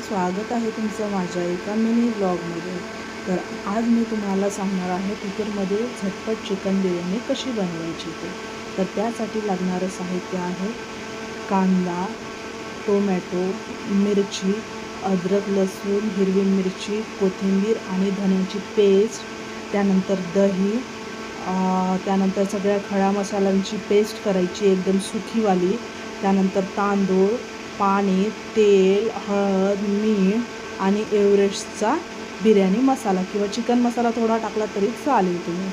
स्वागत आहे तुमचं माझ्या एका मिनी ब्लॉगमध्ये। तर आज मी तुम्हाला सांगणार आहे कुकरमध्ये झटपट चिकन बिर्याणी कशी बनवायची ते। तर त्यासाठी लागणारं साहित्य आहे कांदा, टोमॅटो, मिरची, अद्रक, लसूण, हिरवी मिरची, कोथिंबीर आणि धन्याची पेस्ट, त्यानंतर दही, त्यानंतर सगळ्या खडा मसाल्यांची पेस्ट करायची एकदम सुकीवाली, त्यानंतर तांदूळ, पाणी, तेल, हळद, मीठ आणि एव्हरेस्टचा बिर्याणी मसाला किंवा चिकन मसाला थोडा टाकला तरी चालेल तुम्ही।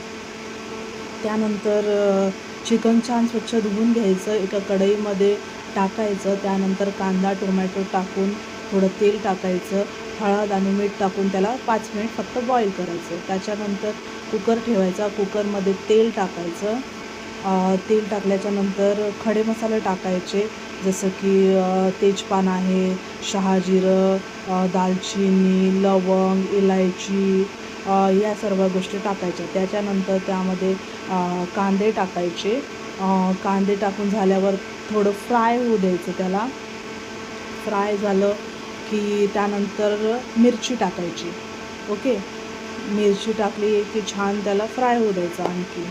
त्यानंतर चिकन छान स्वच्छ धुवून घ्यायचं, एका कढईमध्ये टाकायचं, त्यानंतर कांदा टोमॅटो टाकून थोडं तेल टाकायचं, हळद आणि मीठ टाकून त्याला 5 मिनिट फक्त बॉईल करायचं। त्याच्यानंतर कुकर ठेवायचा, कुकरमध्ये तेल टाकायचं, तेल टाकल्याच्यानंतर खडे मसाले टाकायचे, जसं की तेजपान आहे, शहाजिरं, दालचिनी, लवंग, इलायची, या सर्व गोष्टी टाकायच्या। त्याच्यानंतर त्यामध्ये कांदे टाकायचे, कांदे टाकून झाल्यावर थोडं फ्राय होऊ द्यायचं, त्याला फ्राय झालं की त्यानंतर मिरची टाकायची। ओके, मिरची टाकली की छान त्याला फ्राय होऊ द्यायचं आणखी।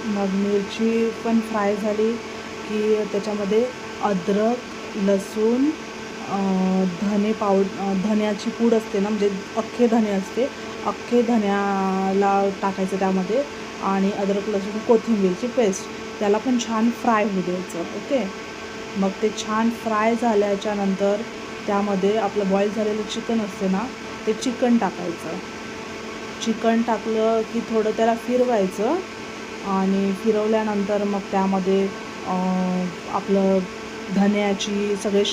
मग मिरची पण फ्राय झाली की त्याच्यामध्ये अद्रक, लसूण, धन्याची पूड असते ना, म्हणजे अख्खे धने असते, अख्खे धन्याला टाकायचं त्यामध्ये, आणि अद्रक लसूण कोथिंबीरची पेस्ट, त्याला पण छान फ्राय होऊ द्यायचं। ओके, मग ते छान फ्राय झाल्याच्यानंतर त्यामध्ये आपलं बॉईल झालेलं चिकन असते ना, ते चिकन टाकायचं। चिकन टाकलं की थोडं त्याला फिरवायचं, आणि फिरवल्यानंतर मग त्यामध्ये आपलं धन्याची सगळे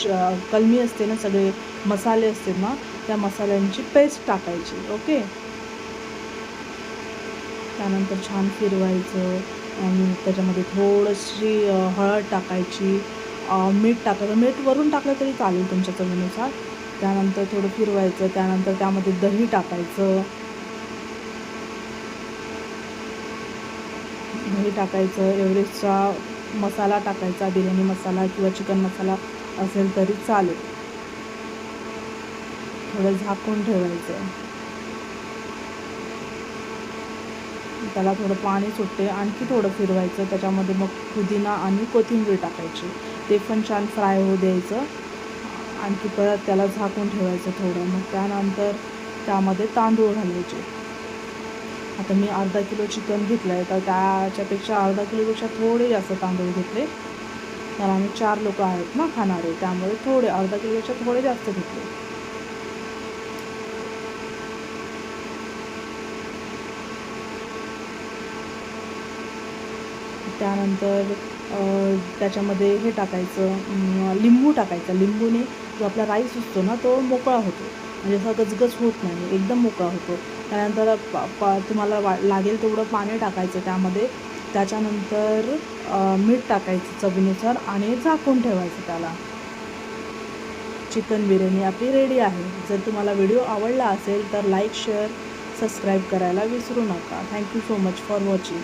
कलमी असते ना, सगळे मसाले असते ना, त्या मसाल्यांची पेस्ट टाकायची। ओके, त्यानंतर छान फिरवायचं, आणि त्याच्यामध्ये थोडीशी हळद टाकायची, मीठ टाकायचं, मीठ वरून टाकलं तरी चालेल तुमच्या चवीनुसार। त्यानंतर थोडं फिरवायचं, त्यानंतर त्यामध्ये दही टाकायचं, एव्हरेस्टचा मसाला टाकायचा, बिर्याणी मसाला किंवा चिकन मसाला असेल तरी चालेल, थोडं झाकून ठेवायचं, त्याला थोडं पाणी सुटते, आणखी थोडं फिरवायचं, त्याच्यामध्ये मग पुदिना आणि कोथिंबीर टाकायची, ते पण छान फ्राय होऊ द्यायचं, आणखी परत त्याला झाकून ठेवायचं थोडं। मग त्यानंतर त्यामध्ये तांदूळ घालायचे। आता मी अर्धा किलो चिकन घेतलं आहे, तर त्याच्यापेक्षा अर्धा किलोपेक्षा थोडे जास्त तांदूळ घेतले, कारण आम्ही 4 लोक आहेत ना खाणारे, त्यामुळे थोडे अर्धा किलोपेक्षा थोडे जास्त घेतले। त्यानंतर त्याच्यामध्ये हे टाकायचं, लिंबू टाकायचं, लिंबूने जो आपला राईस असतो ना तो मोकळा होतो, म्हणजे असा गजगज होत नाही, एकदम मोकळा होतो। त्यानंतर तुम्हाला लागेल तेवढं पाणी टाकायचं त्यामध्ये, त्याच्यानंतर मीठ टाकायचं चवीनुसार, आणि झाकून ठेवायचं त्याला। चिकन बिर्याणी आपली रेडी आहे। जर तुम्हाला व्हिडिओ आवडला असेल तर लाईक, शेअर, सबस्क्राईब करायला विसरू नका। Thank you so much for watching.